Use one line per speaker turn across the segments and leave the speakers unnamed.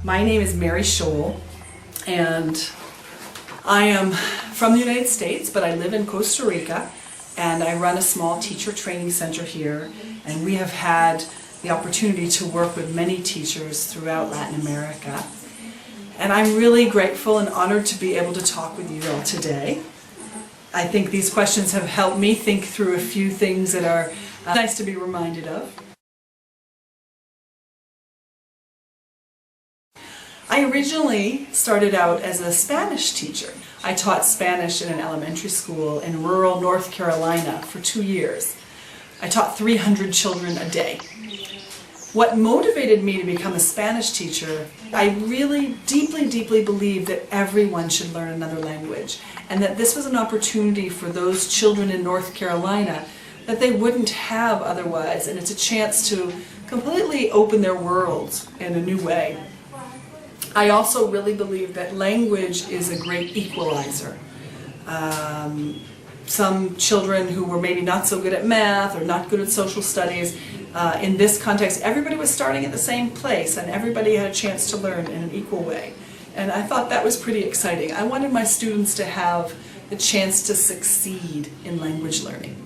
My name is Mary Scholl, and I am from the United States, but I live in Costa Rica, and I run a small teacher training center here, and we have had the opportunity to work with many teachers throughout Latin America. And I'm really grateful and honored to be able to talk with you all today. I think these questions have helped me think through a few things that are nice to be reminded of. I originally started out as a Spanish teacher. I taught Spanish in an elementary school in rural North Carolina for 2 years. I taught 300 children a day. What motivated me to become a Spanish teacher, I really deeply believed that everyone should learn another language, and that this was an opportunity for those children in North Carolina that they wouldn't have otherwise, and it's a chance to completely open their worlds in a new way. I also really believe that language is a great equalizer. Some children who were maybe not so good at math or not good at social studies, in this context, everybody was starting at the same place and everybody had a chance to learn in an equal way. And I thought that was pretty exciting. I wanted my students to have the chance to succeed in language learning.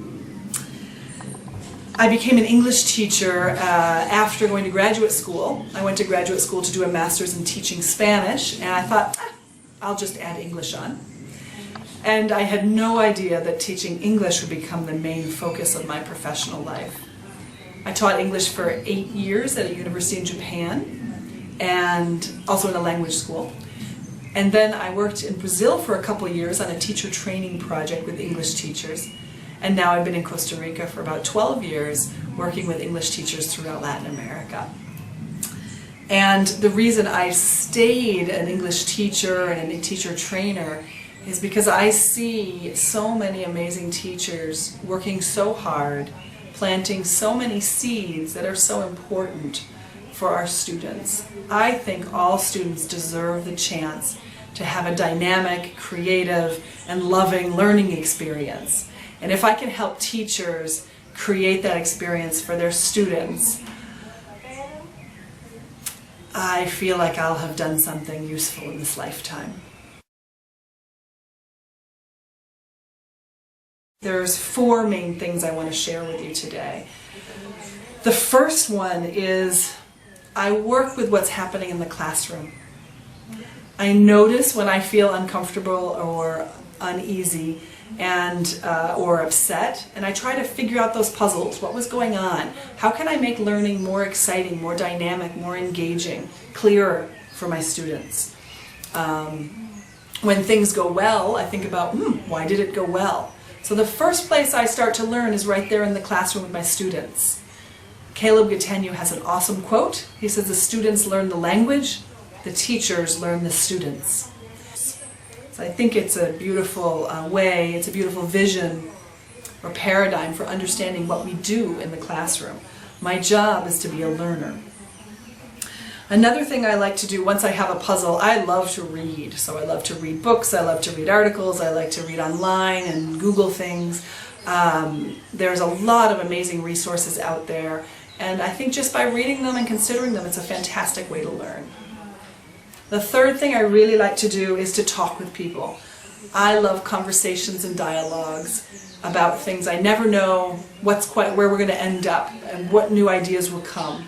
I became an English teacher after going to graduate school. I went to graduate school to do a master's in teaching Spanish, and I thought, I'll just add English on. And I had no idea that teaching English would become the main focus of my professional life. I taught English for 8 years at a university in Japan, and also in a language school. And then I worked in Brazil for a couple years on a teacher training project with English teachers. And now I've been in Costa Rica for about 12 years working with English teachers throughout Latin America. And the reason I stayed an English teacher and a teacher trainer is because I see so many amazing teachers working so hard, planting so many seeds that are so important for our students. I think all students deserve the chance to have a dynamic, creative, and loving learning experience. And if I can help teachers create that experience for their students, I feel like I'll have done something useful in this lifetime. There's 4 main things I want to share with you today. The first one is I work with what's happening in the classroom. I notice when I feel uncomfortable or uneasy or upset, and I try to figure out those puzzles. What was going on? How can I make learning more exciting, more dynamic, more engaging, clearer for my students? When things go well, I think about, why did it go well? So the first place I start to learn is right there in the classroom with my students. Caleb Gattegno has an awesome quote. He says, the students learn the language, the teachers learn the students. So I think it's a beautiful way, it's a beautiful vision or paradigm for understanding what we do in the classroom. My job is to be a learner. Another thing I like to do once I have a puzzle, I love to read. So I love to read books, I love to read articles, I like to read online and Google things. There's a lot of amazing resources out there, and I think just by reading them and considering them, it's a fantastic way to learn. The third thing I really like to do is to talk with people. I love conversations and dialogues about things. I never know where we're going to end up and what new ideas will come.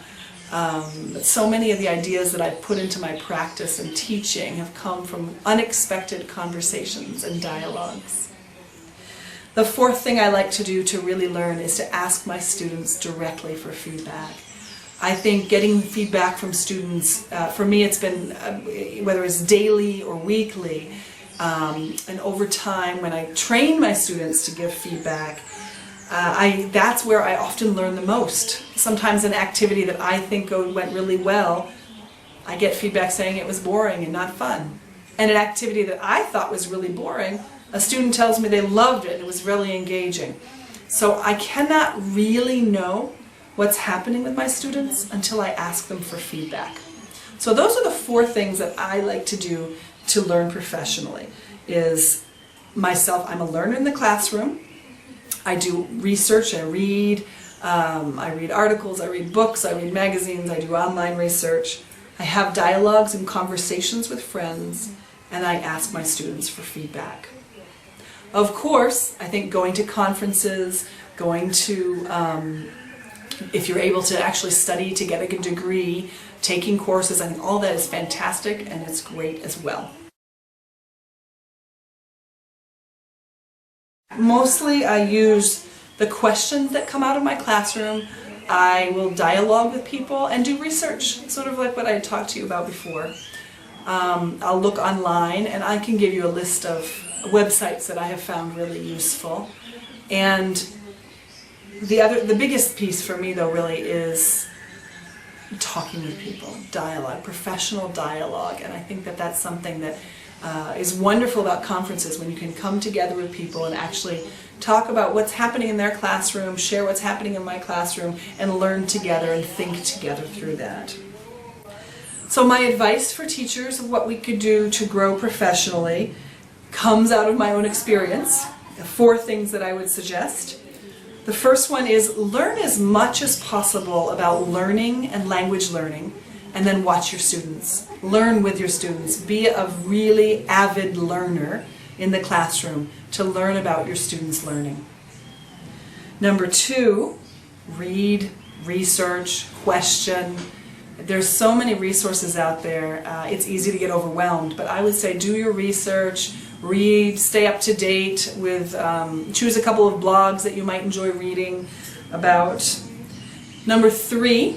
But so many of the ideas that I've put into my practice and teaching have come from unexpected conversations and dialogues. The fourth thing I like to do to really learn is to ask my students directly for feedback. I think getting feedback from students, for me it's been, whether it's daily or weekly, and over time when I train my students to give feedback, that's where I often learn the most. Sometimes an activity that I think went really well, I get feedback saying it was boring and not fun. And an activity that I thought was really boring, a student tells me they loved it and it was really engaging. So I cannot really know what's happening with my students until I ask them for feedback. So those are the 4 things that I like to do to learn professionally. Is myself, I'm a learner in the classroom. I do research, I read articles, I read books, I read magazines, I do online research. I have dialogues and conversations with friends, and I ask my students for feedback. Of course, I think going to conferences, going to, if you're able to actually study to get a good degree, taking courses, I think all that is fantastic and it's great as well. Mostly I use the questions that come out of my classroom. I will dialogue with people and do research, sort of like what I talked to you about before. I'll look online and I can give you a list of websites that I have found really useful. And the biggest piece for me though really is talking with people, dialogue, professional dialogue, and I think that that's something that is wonderful about conferences, when you can come together with people and actually talk about what's happening in their classroom, share what's happening in my classroom, and learn together and think together through that. So my advice for teachers of what we could do to grow professionally comes out of my own experience. 4 things that I would suggest. The first one is learn as much as possible about learning and language learning, and then watch your students. Learn with your students. Be a really avid learner in the classroom to learn about your students' learning. Number 2, read, research, question. There's so many resources out there. It's easy to get overwhelmed, but I would say do your research, read, stay up to date with, choose a couple of blogs that you might enjoy reading about. Number 3,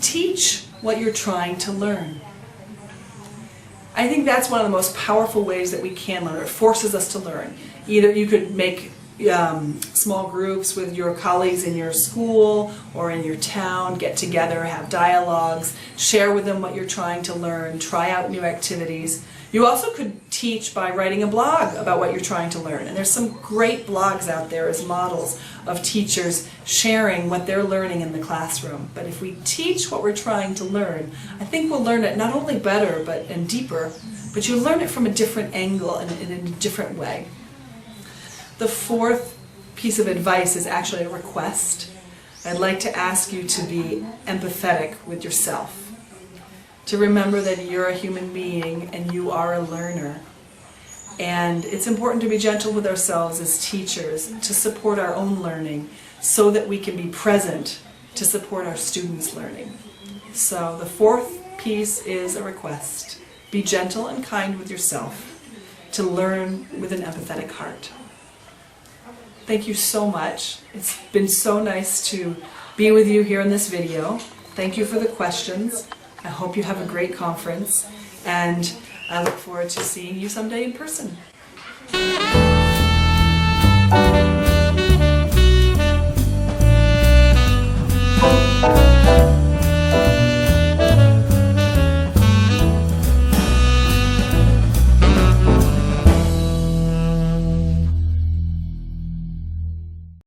teach what you're trying to learn. I think that's one of the most powerful ways that we can learn. It forces us to learn. Either you could make small groups with your colleagues in your school or in your town, get together, have dialogues, share with them what you're trying to learn, try out new activities. You also could teach by writing a blog about what you're trying to learn, and there's some great blogs out there as models of teachers sharing what they're learning in the classroom. But if we teach what we're trying to learn, I think we'll learn it not only better and deeper, but you'll learn it from a different angle and in a different way. The 4th piece of advice is actually a request. I'd like to ask you to be empathetic with yourself. To remember that you're a human being and you are a learner. And it's important to be gentle with ourselves as teachers, to support our own learning so that we can be present to support our students' learning. So the 4th piece is a request. Be gentle and kind with yourself to learn with an empathetic heart. Thank you so much. It's been so nice to be with you here in this video. Thank you for the questions. I hope you have a great conference, and I look forward to seeing you someday in person.